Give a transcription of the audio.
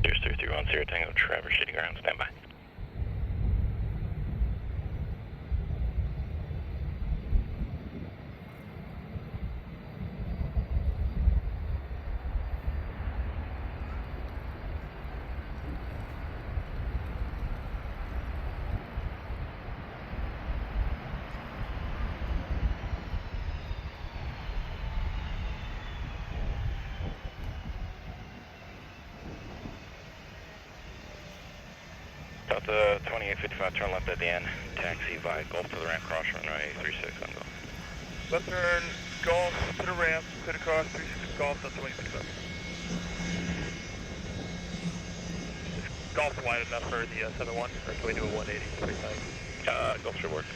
Sears 3310 Tango, Traverse City Ground, stand by. Delta 2855, turn left at the end. Taxi via Gulf to the ramp, cross runway 36 on Gulf. Left turn, Gulf to the ramp, clear to cross 36 Gulf, Delta 2855. Is Gulf wide enough for the 71, or can we do a 180 pretty tight? Gulf should work.